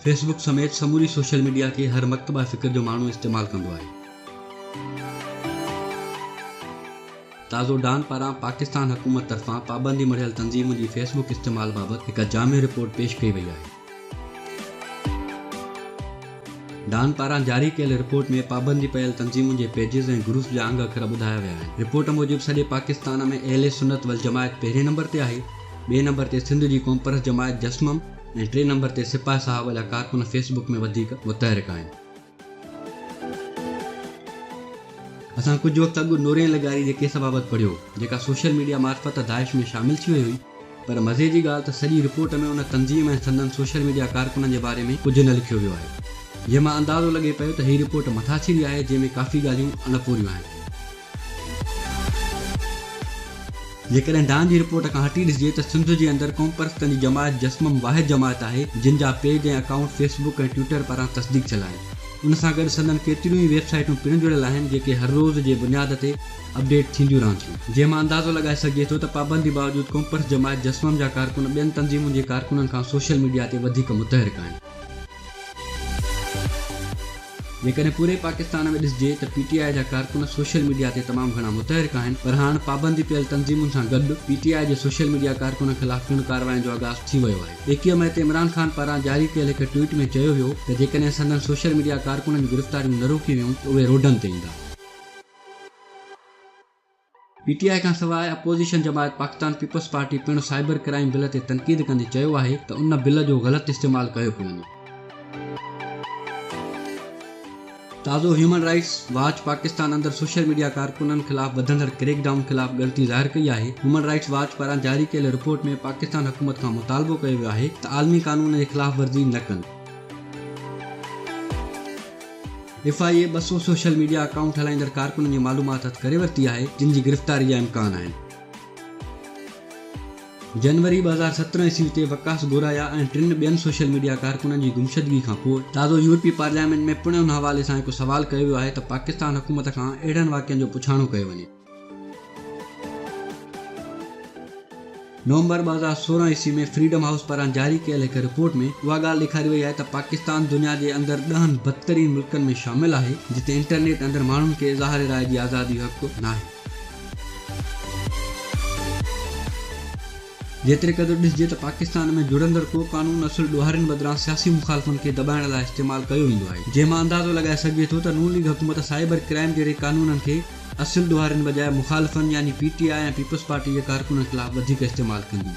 Facebook समेत समूरी social media के हर मकतबा फ़िक्र जो माण्हू इस्तेमाल कंदो आहे। ताज़ो डॉन पारां पाकिस्तान हुकूमत तरफ़ां पाबंदी मढ़ियल तंज़ीमुनि जी फेसबुक इस्तेमाल बाबति हिकु जामे रिपोर्ट पेश कई वई आहे। डॉन पारां जारी कयल रिपोर्ट में पाबंदी पयल तंज़ीमुनि जे पेजिस ऐं ग्रुप्स जा अंग अखर ॿुधाया विया आहिनि। रिपोर्ट मूजिबि सॼे पाकिस्तान में अहले सुन्नत वल जमायत पहिरें नंबर ते आहे, ॿिए नंबर ते सिंध जी कॉम्परस जमायत जस्मम ऐं टे नंबर ते सिपाही साहब जा कारकुन फेसबुक में वधीक मुतहरिक आहिनि। असां कुझु वक़्तु अॻु नूरेन लगारी जे केस बाबति पढ़ियो, जेका सोशल मीडिया मार्फत दाइश में शामिल थी वई हुई, पर मज़े जी ॻाल्हि त सॼी रिपोर्ट में उन तंज़ीम ऐं संदन सोशल मीडिया कारकुननि जे बारे में कुझु न लिखियो वियो आहे। जंहिंमां अंदाज़ो लॻे पियो त हीअ रिपोर्ट मथाछिरी आहे, जंहिंमें काफ़ी ॻाल्हियूं अणपूरियूं आहिनि। जेकॾहिं डॉन जी रिपोर्ट खां हटी ॾिसिजे त सिंध जे अंदरि कॉम्परस्तनि जी जमायत जस्मम वाहिद जमायत आहे जिन जा पेज ऐं अकाउंट फेसबुक ऐं ट्विटर पारां तस्दीक थियल आहिनि। उन सां गॾु संदन केतिरियूं ई वेबसाइटूं पिणु जुड़ियल आहिनि जेके हर रोज़ जे बुनियाद ते अपडेट थींदियूं रहनि थियूं, जंहिंमां अंदाज़ो लॻाए सघिजे थो त पाबंदी बावजूदि कॉम्परस जमायत जस्मम जा कारकुन ॿियनि तंज़ीमुनि जे कारकुननि खां सोशल मीडिया ते वधीक मुतहरिक आहिनि। जेकॾहिं पूरे पाकिस्तान में ॾिसिजे त PTI जा कारकुन सोशल मीडिया ते तमामु घणा मुतहरिक आहिनि, पर हाणे पाबंदी पियल तंज़ीमुनि सां गॾु PTI जे सोशल मीडिया कारकुन ख़िलाफ़ पिणु कार्रवाइनि जो आगाज़ थी वियो आहे। 21 मई ते इमरान ख़ान पारां जारी कयल हिकु ट्वीट में चयो वियो त जेकॾहिं संदन सोशल मीडिया कारकुननि जी गिरफ़्तारियूं न रोकी वियूं त उहे रोडनि ते ईंदा। PTI खां सवाइ अपोज़िशन जमायत पाकिस्तान पीपल्स पार्टी पिणु साइबर क्राइम बिल ते तनक़ीद कंदे चयो आहे त उन बिल जो ग़लति इस्तेमालु कयो पियो वञे। ताज़ो ह्यूमन राइट्स वॉच पाकिस्तान अंदर सोशल मीडिया कारकुननि ख़िलाफ़ वधंदड़ क्रैकडाउन ख़िलाफ़ ग़लती ज़ाहिर कई आहे। ह्यूमन राइट्स वॉच पारां जारी कयल रिपोर्ट में पाकिस्तान हुकूमत खां मुतालबो कयो वियो आहे त आलमी कानून जी ख़िलाफ़ वर्ज़ी न कनि। FIA 200 सोशल मीडिया अकाउंट हलाईंदड़ कारकुननि जी मालूमात हथ करे वरिती आहे जिन जी गिरफ़्तारी जा इम्कान आहिनि। जनवरी 2017 ईस्वी ते वकास गोराया ऐं 3 ॿियनि सोशल मीडिया कारकुननि जी गुमशदगी खां पोइ ताज़ो यूरोपीय पार्लियामेंट में पिणु उन हवाले सां हिकु सवाल कयो वियो आहे त पाकिस्तान हुकूमत खां अहिड़नि वाक़िअनि जो पुछाणो कयो वञे। नवंबर 2016 ईस्वी में फ्रीडम हाउस पारां जारी कयल हिकु रिपोर्ट में उहा ॻाल्हि ॾेखारी वई आहे त पाकिस्तान दुनिया जे अंदरि 10 बदतरीन मुल्कनि में शामिल आहे जिते इंटरनेट अंदरि माण्हुनि खे इज़हार राय जी आज़ादी हक़ नाहे। जेतिरे क़दुरु ॾिसिजे त पाकिस्तान में जुड़ंदड़ को कानून असुल ॾोहारिन बदिरां सियासी मुखालफ़नि खे दॿाइण लाइ इस्तेमालु कयो वेंदो आहे, जंहिंमां अंदाज़ो लॻाए सघिजे थो त नून लीग हुकूमत साइबर क्राइम जहिड़े कानूननि खे असुल ॾोहारिन बजाए मुखालफ़नि यानी PTI ऐं पीपल्स पार्टी जे कारकुननि ख़िलाफ़ वधीक इस्तेमालु कंदी।